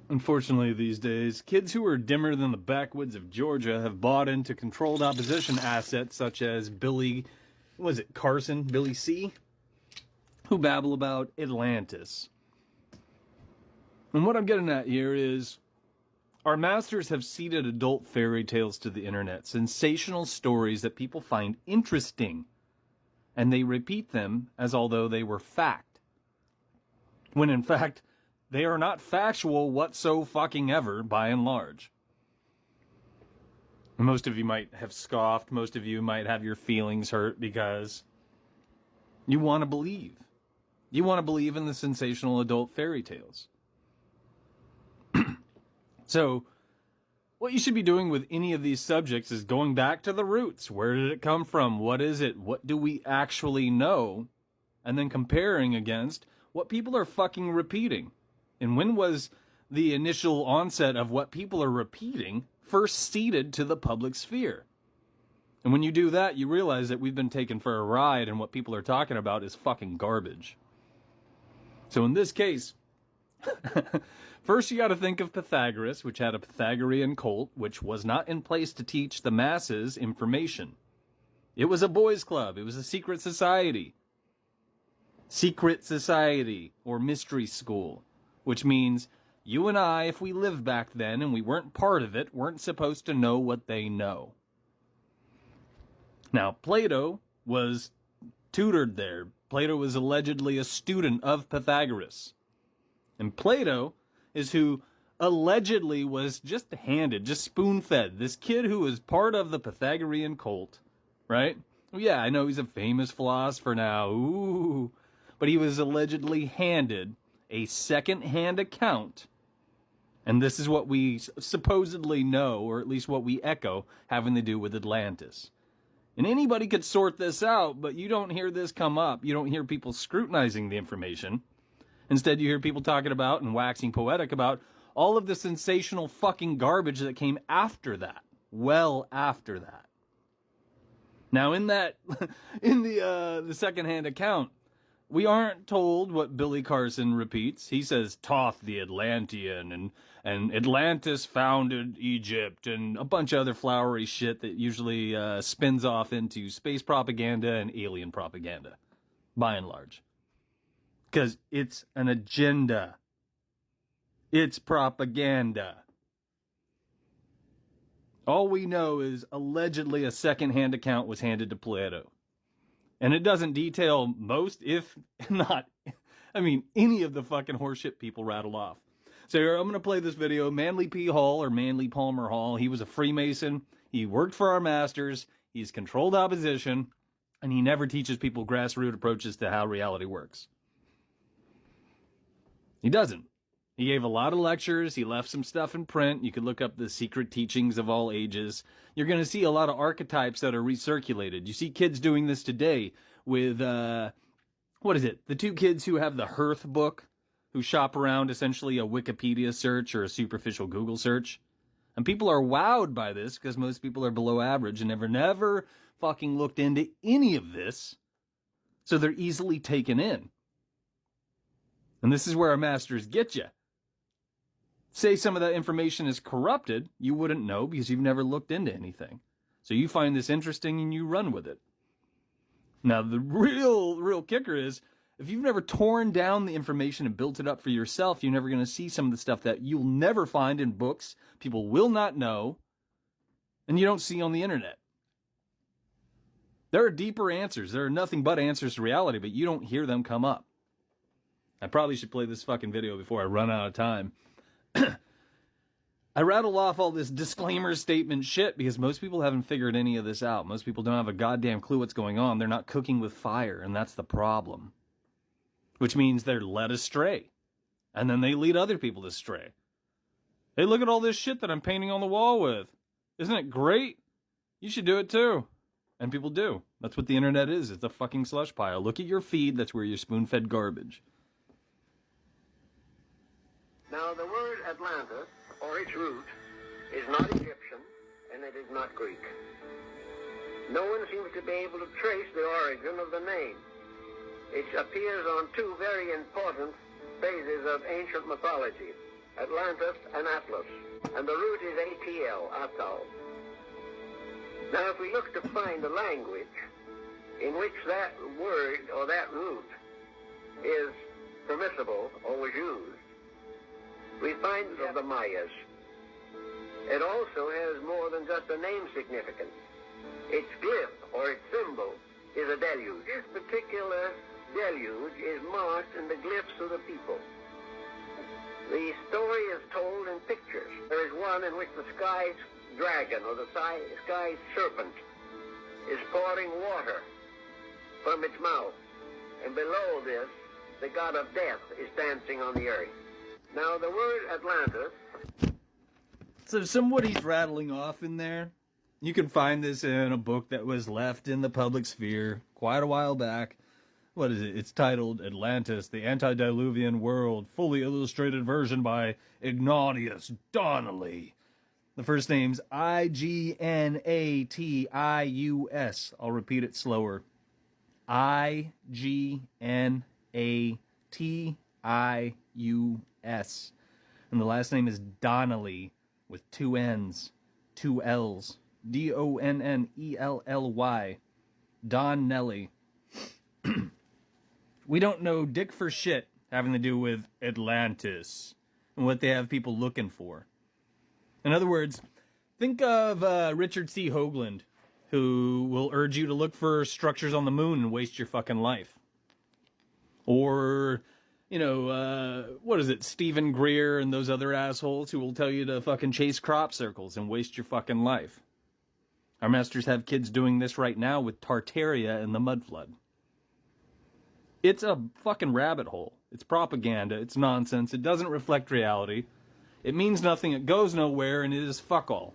Unfortunately, these days, kids who are dimmer than the backwoods of Georgia have bought into controlled opposition assets such as Billy C., who babble about Atlantis. And what I'm getting at here is, our masters have seeded adult fairy tales to the internet, sensational stories that people find interesting, and they repeat them as although they were fact. When in fact, they are not factual whatsoever, by and large. Most of you might have scoffed, most of you might have your feelings hurt because you want to believe. You want to believe in the sensational adult fairy tales. So, what you should be doing with any of these subjects is going back to the roots. Where did it come from? What is it? What do we actually know? And then comparing against what people are fucking repeating. And when was the initial onset of what people are repeating first seeded to the public sphere? And when you do that, you realize that we've been taken for a ride and what people are talking about is fucking garbage. So in this case, first you got to think of Pythagoras, which had a Pythagorean cult, which was not in place to teach the masses information. It was a boys' club. It was a secret society. Secret society, or mystery school, which means you and I, if we lived back then and we weren't part of it, weren't supposed to know what they know. Now, Plato was tutored there. Plato was allegedly a student of Pythagoras. And Plato is who allegedly was just spoon-fed. This kid who was part of the Pythagorean cult, right? Well, yeah, I know he's a famous philosopher now. Ooh. But he was allegedly handed a second-hand account. And this is what we supposedly know, or at least what we echo, having to do with Atlantis. And anybody could sort this out, but you don't hear this come up. You don't hear people scrutinizing the information. Instead, you hear people talking about and waxing poetic about all of the sensational fucking garbage that came after that. Well after that. Now, in the second-hand account, we aren't told what Billy Carson repeats. He says, Thoth the Atlantean, and Atlantis founded Egypt, and a bunch of other flowery shit that usually spins off into space propaganda and alien propaganda, by and large. Because it's an agenda. It's propaganda. All we know is allegedly a second-hand account was handed to Plato. And it doesn't detail most, if not, any of the fucking horseshit people rattled off. So I'm going to play this video. Manly P. Hall, or Manly Palmer Hall, he was a Freemason. He worked for our masters. He's controlled opposition. And he never teaches people grassroots approaches to how reality works. He doesn't. He gave a lot of lectures. He left some stuff in print. You could look up the secret teachings of all ages. You're going to see a lot of archetypes that are recirculated. You see kids doing this today with, the two kids who have the Hearth book, who shop around essentially a Wikipedia search or a superficial Google search. And people are wowed by this because most people are below average and never fucking looked into any of this. So they're easily taken in. And this is where our masters get you. Say some of that information is corrupted, you wouldn't know because you've never looked into anything. So you find this interesting and you run with it. Now, the real kicker is, if you've never torn down the information and built it up for yourself, you're never going to see some of the stuff that you'll never find in books, people will not know, and you don't see on the internet. There are deeper answers. There are nothing but answers to reality, but you don't hear them come up. I probably should play this fucking video before I run out of time. I rattle off all this disclaimer statement shit because most people haven't figured any of this out. Most people don't have a goddamn clue what's going on. They're not cooking with fire, and that's the problem. Which means they're led astray. And then they lead other people astray. Hey, look at all this shit that I'm painting on the wall with. Isn't it great? You should do it too. And people do. That's what the internet is. It's a fucking slush pile. Look at your feed. That's where you're spoon-fed garbage. Now, the word Atlantis, or its root, is not Egyptian, and it is not Greek. No one seems to be able to trace the origin of the name. It appears on two very important phases of ancient mythology. Atlantis, and Atlas, and the root is ATL, Atal. Now, if we look to find a language in which that word or that root is permissible or was used, we find of the Mayas. It also has more than just a name significance. Its glyph or its symbol is a deluge. This particular deluge is marked in the glyphs of the people. The story is told in pictures. There is one in which the sky's dragon or the sky's serpent is pouring water from its mouth. And below this, the god of death is dancing on the earth. Now, the word Atlantis... So some what he's rattling off in there, you can find this in a book that was left in the public sphere quite a while back. What is it? It's titled Atlantis, the Antediluvian World, fully illustrated version by Ignatius Donnelly. The first name's Ignatius. I'll repeat it slower. Ignatius. And the last name is Donnelly with two N's, two L's. Donnelly. Don Nelly. We don't know dick for shit having to do with Atlantis and what they have people looking for. In other words, think of Richard C. Hoagland, who will urge you to look for structures on the moon and waste your fucking life. Or, you know, what is it, Stephen Greer and those other assholes who will tell you to fucking chase crop circles and waste your fucking life. Our masters have kids doing this right now with Tartaria and the mud flood. It's a fucking rabbit hole. It's propaganda. It's nonsense. It doesn't reflect reality. It means nothing. It goes nowhere, and it is fuck all.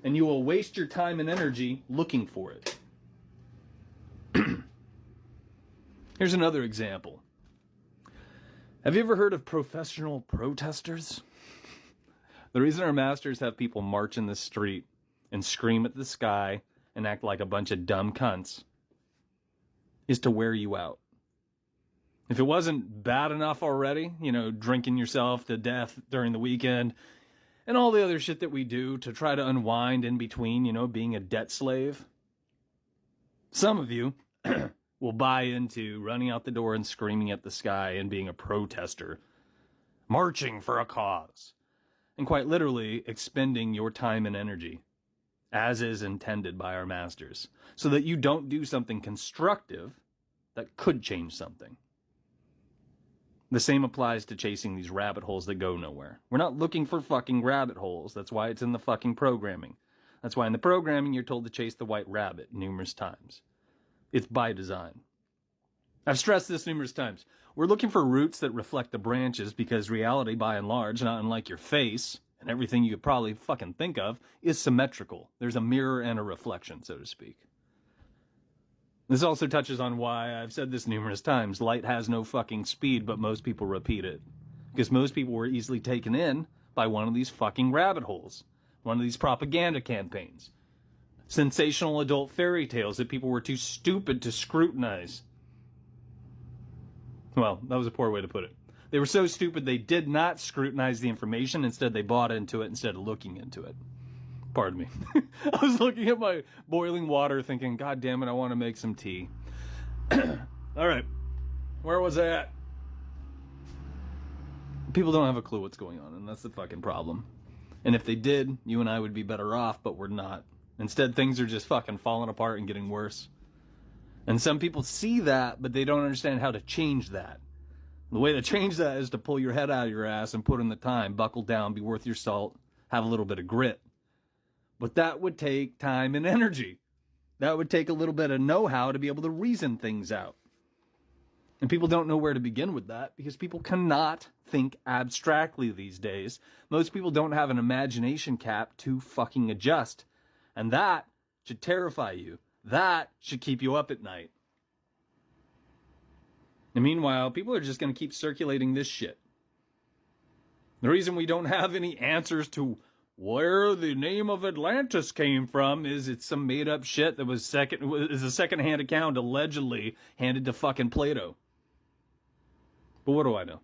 And you will waste your time and energy looking for it. Here's another example. Have you ever heard of professional protesters? The reason our masters have people march in the street and scream at the sky and act like a bunch of dumb cunts is to wear you out. If it wasn't bad enough already, you know, drinking yourself to death during the weekend and all the other shit that we do to try to unwind in between, you know, being a debt slave, some of you will buy into running out the door and screaming at the sky and being a protester, marching for a cause, and quite literally expending your time and energy, as is intended by our masters, so that you don't do something constructive that could change something. The same applies to chasing these rabbit holes that go nowhere. We're not looking for fucking rabbit holes. That's why it's in the fucking programming. That's why in the programming you're told to chase the white rabbit numerous times. It's by design. I've stressed this numerous times. We're looking for roots that reflect the branches because reality, by and large, not unlike your face and everything you could probably fucking think of, is symmetrical. There's a mirror and a reflection, so to speak. This also touches on why I've said this numerous times. Light has no fucking speed, but most people repeat it. Because most people were easily taken in by one of these fucking rabbit holes. One of these propaganda campaigns. Sensational adult fairy tales that people were too stupid to scrutinize. Well, that was a poor way to put it. They were so stupid they did not scrutinize the information. Instead, they bought into it instead of looking into it. Pardon me. I was looking at my boiling water thinking, God damn it, I want to make some tea. All right. Where was I at? People don't have a clue what's going on, and that's the fucking problem. And if they did, you and I would be better off, but we're not. Instead, things are just fucking falling apart and getting worse. And some people see that, but they don't understand how to change that. The way to change that is to pull your head out of your ass and put in the time, buckle down, be worth your salt, have a little bit of grit. But that would take time and energy. That would take a little bit of know-how to be able to reason things out. And people don't know where to begin with that because people cannot think abstractly these days. Most people don't have an imagination cap to fucking adjust. And that should terrify you. That should keep you up at night. And meanwhile, people are just going to keep circulating this shit. The reason we don't have any answers to where the name of Atlantis came from is it's some made-up shit that was a second-hand account allegedly handed to fucking Plato. But what do I know?